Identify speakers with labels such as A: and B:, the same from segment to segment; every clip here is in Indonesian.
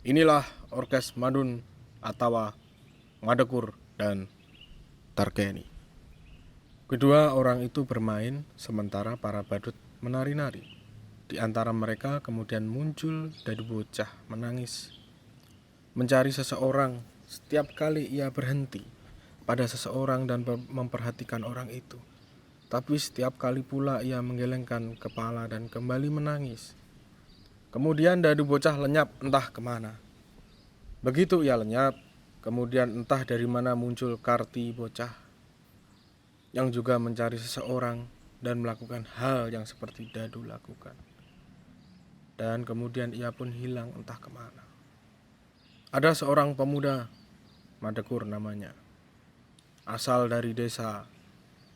A: Inilah orkes Madun Atawa, Madekur, dan Tarkeni. Kedua orang itu bermain sementara para badut menari-nari. Di antara mereka kemudian muncul dadu bocah menangis, mencari seseorang. Setiap kali ia berhenti pada seseorang dan memperhatikan orang itu, tapi setiap kali pula ia menggelengkan kepala dan kembali menangis. Kemudian dadu bocah lenyap entah kemana. Begitu ia lenyap, kemudian entah dari mana muncul Karti bocah yang juga mencari seseorang dan melakukan hal yang seperti dadu lakukan. Dan kemudian ia pun hilang entah kemana. Ada seorang pemuda, Madekur namanya, asal dari desa,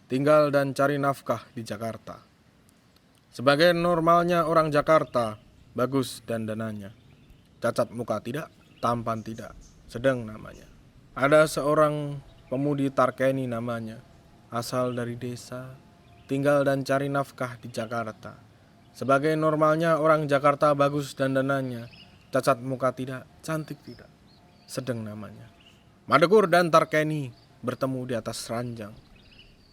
A: tinggal dan cari nafkah di Jakarta. Sebagai normalnya orang Jakarta, bagus dandanannya, cacat muka tidak, tampan tidak, sedang namanya. Ada seorang pemudi Tarkeni namanya, asal dari desa, tinggal dan cari nafkah di Jakarta. Sebagai normalnya orang Jakarta, bagus dandanannya, cacat muka tidak, cantik tidak, sedang namanya. Madekur dan Tarkeni bertemu di atas ranjang.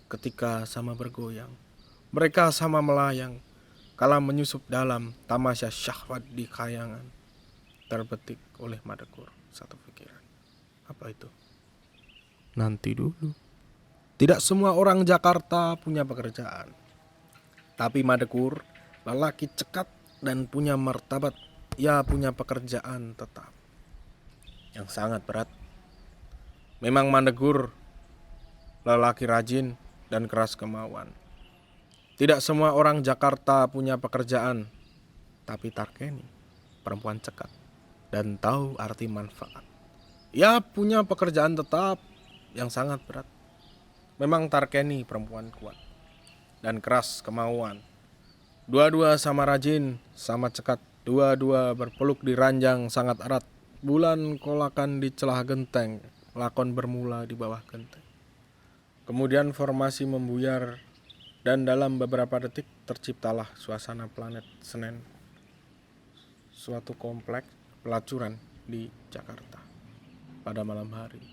A: Ketika sama bergoyang, mereka sama melayang, kala menyusup dalam tamasya syahwat di kayangan. Terbetik oleh Madekur satu pikiran. Apa itu? Nanti dulu. Tidak semua orang Jakarta punya pekerjaan. Tapi Madekur, lelaki cekat dan punya martabat, ia punya pekerjaan tetap yang sangat berat. Memang Madekur lelaki rajin dan keras kemauan. Tidak semua orang Jakarta punya pekerjaan, tapi Tarkeni perempuan cekat dan tahu arti manfaat. Ia punya pekerjaan tetap yang sangat berat. Memang Tarkeni perempuan kuat dan keras kemauan. Dua-dua sama rajin, sama cekat. Dua-dua berpeluk di ranjang sangat erat. Bulan kolakan di celah genteng, lakon bermula di bawah genteng. Kemudian formasi membuyar dan dalam beberapa detik terciptalah suasana planet Senen, suatu kompleks pelacuran di Jakarta pada malam hari.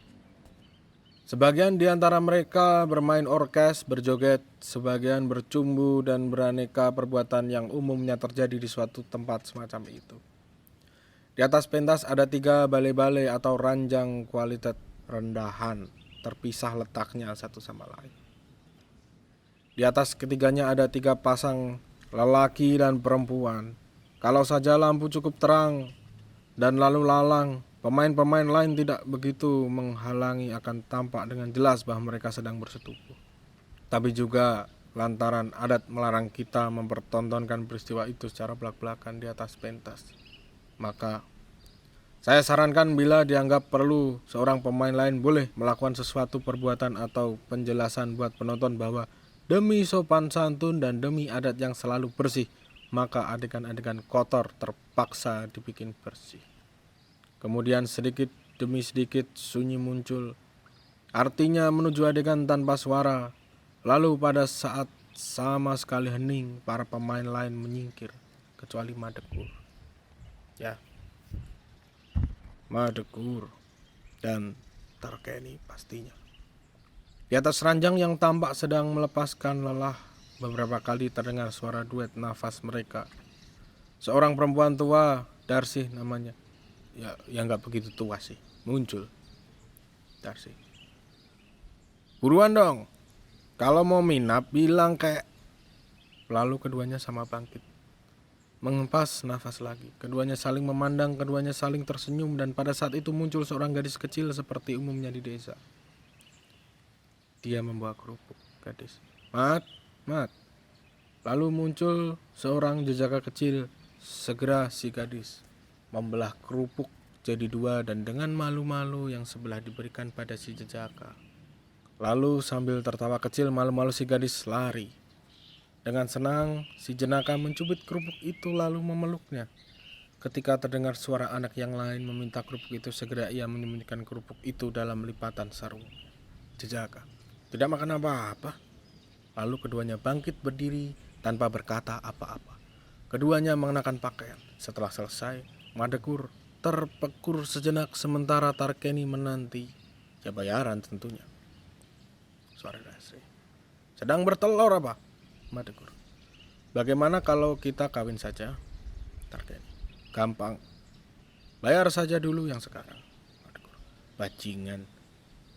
A: Sebagian di antara mereka bermain orkes, berjoget, sebagian bercumbu dan beraneka perbuatan yang umumnya terjadi di suatu tempat semacam itu. Di atas pentas ada 3 balai-balai atau ranjang kualitas rendahan, terpisah letaknya satu sama lain. Di atas ketiganya ada 3 pasang lelaki dan perempuan. Kalau saja lampu cukup terang dan lalu lalang, pemain-pemain lain tidak begitu menghalangi akan tampak dengan jelas bahwa mereka sedang bersetubuh. Tapi juga lantaran adat melarang kita mempertontonkan peristiwa itu secara belak-belakan di atas pentas, maka saya sarankan bila dianggap perlu, seorang pemain lain boleh melakukan sesuatu perbuatan atau penjelasan buat penonton bahwa demi sopan santun dan demi adat yang selalu bersih, maka adegan-adegan kotor terpaksa dibikin bersih. Kemudian sedikit demi sedikit sunyi muncul, artinya menuju adegan tanpa suara. Lalu pada saat sama sekali hening, para pemain lain menyingkir, kecuali Madekur. Ya, Madekur dan Tarkeni pastinya. Di atas ranjang yang tampak sedang melepaskan lelah, beberapa kali terdengar suara duet nafas mereka. Seorang perempuan tua, Darsi namanya, ya nggak begitu tua sih, muncul. Darsi, buruan dong, kalau mau minap bilang kayak. Lalu keduanya sama bangkit, menghempas nafas lagi. Keduanya saling memandang, keduanya saling tersenyum, dan pada saat itu muncul seorang gadis kecil seperti umumnya di desa. Dia membawa kerupuk, gadis. Mat. Lalu muncul seorang jejaka kecil. Segera si gadis membelah kerupuk jadi 2 dan dengan malu-malu yang sebelah diberikan pada si jejaka. Lalu sambil tertawa kecil malu-malu si gadis lari. Dengan senang si jenaka mencubit kerupuk itu lalu memeluknya. Ketika terdengar suara anak yang lain meminta kerupuk itu, segera ia menyembunyikan kerupuk itu dalam lipatan sarung jejaka. Tidak makan apa-apa. Lalu keduanya bangkit berdiri tanpa berkata apa-apa. Keduanya mengenakan pakaian. Setelah selesai, Madekur terpekur sejenak sementara Tarkeni menanti. Ya bayaran tentunya. Suara Dasri. Sedang bertelur apa? Madegor. Bagaimana kalau kita kawin saja? Tarkeni. Gampang. Bayar saja dulu yang sekarang. Madegor. Bajingan.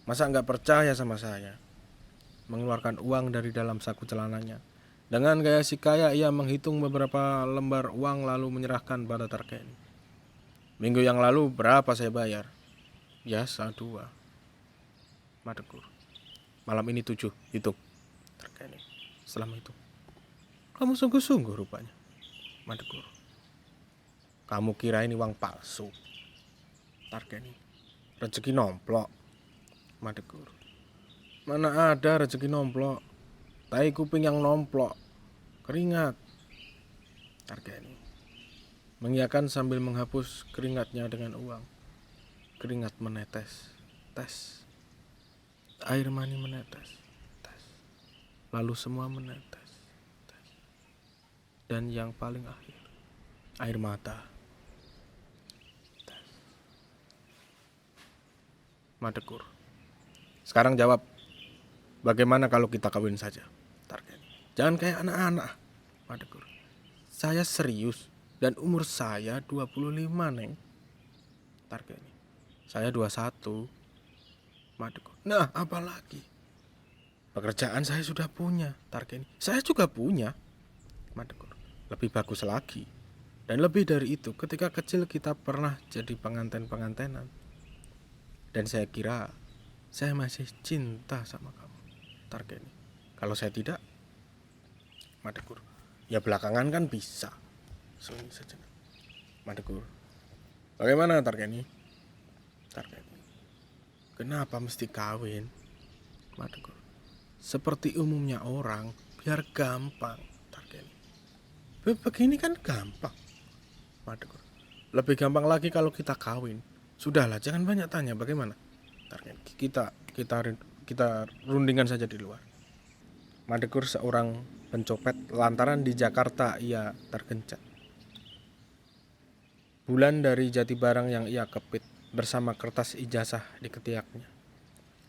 A: Masa nggak percaya sama saya? Mengeluarkan uang dari dalam saku celananya. Dengan gaya si kaya ia menghitung beberapa lembar uang lalu menyerahkan pada Tarkeni. Minggu yang lalu berapa saya bayar? Biasa 2. Madegor. Malam ini 7. Hitung. Tarkeni. Selama itu. Kamu sungguh-sungguh rupanya. Madegor. Kamu kira ini uang palsu? Tarkeni. Rezeki nomplok. Madegor. Mana ada rezeki nomplok? Tai kuping yang nomplok. Keringat. Tarkeni. Mengiyakan sambil menghapus keringatnya dengan uang. Keringat menetes. Tes. Air mani menetes. Tes. Lalu semua menetes. Tes. Dan yang paling akhir, air mata. Tes. Madegor. Sekarang jawab. Bagaimana kalau kita kawin saja? Tarkeni. Jangan kayak anak-anak. Madegor. Saya serius. Dan umur saya 25, Neng. Tarkeni. Saya 21. Madegor. Nah, apalagi? Pekerjaan saya sudah punya. Tarkeni. Saya juga punya. Madegor. Lebih bagus lagi. Dan lebih dari itu, ketika kecil kita pernah jadi pengantin-pengantenan. Dan saya kira saya masih cinta sama kamu. Tarkeni. Kalau saya tidak? Madegor. Ya belakangan kan bisa. Sunyi sejenak. Madegor. Bagaimana Tarkeni? Tarkeni. Kenapa mesti kawin? Madegor. Seperti umumnya orang, biar gampang. Tarkeni. Begini kan gampang. Madegor. Lebih gampang lagi kalau kita kawin. Sudahlah, jangan banyak tanya. Bagaimana? Tarkeni. Kita rundingan saja di luar. Madegor seorang pencopet lantaran di Jakarta ia tergencat. Bulan dari jati barang yang ia kepit bersama kertas ijazah di ketiaknya.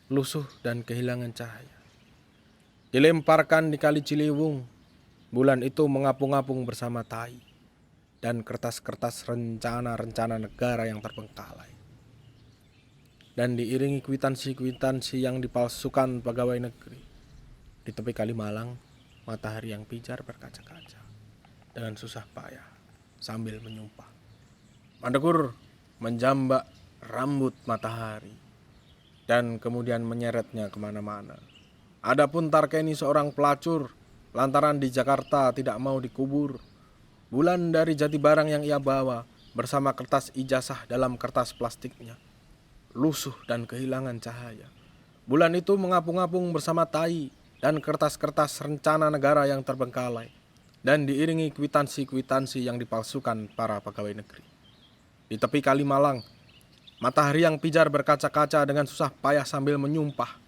A: Lusuh dan kehilangan cahaya. Dilemparkan di Kali Ciliwung. Bulan itu mengapung-apung bersama tai dan kertas-kertas rencana-rencana negara yang terbengkalai. Dan diiringi kwitansi-kwitansi yang dipalsukan pegawai negeri. Di tepi Kali Malang, matahari yang pijar berkaca-kaca dengan susah payah sambil menyumpah. Madegor menjambak rambut matahari dan kemudian menyeretnya kemana-mana. Adapun Tarkeni seorang pelacur lantaran di Jakarta tidak mau dikubur. Bulan dari jati barang yang ia bawa bersama kertas ijazah dalam kertas plastiknya. Lusuh dan kehilangan cahaya. Bulan itu mengapung-apung bersama tai dan kertas-kertas rencana negara yang terbengkalai dan diiringi kwitansi-kwitansi yang dipalsukan para pegawai negeri. Di tepi Kali Malang, matahari yang pijar berkaca-kaca dengan susah payah sambil menyumpah.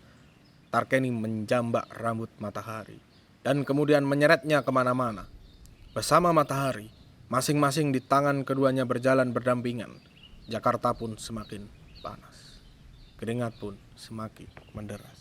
A: Tarkeni menjambak rambut matahari dan kemudian menyeretnya kemana-mana. Bersama matahari, masing-masing di tangan keduanya berjalan berdampingan. Jakarta pun semakin panas. Keringat pun semakin menderas.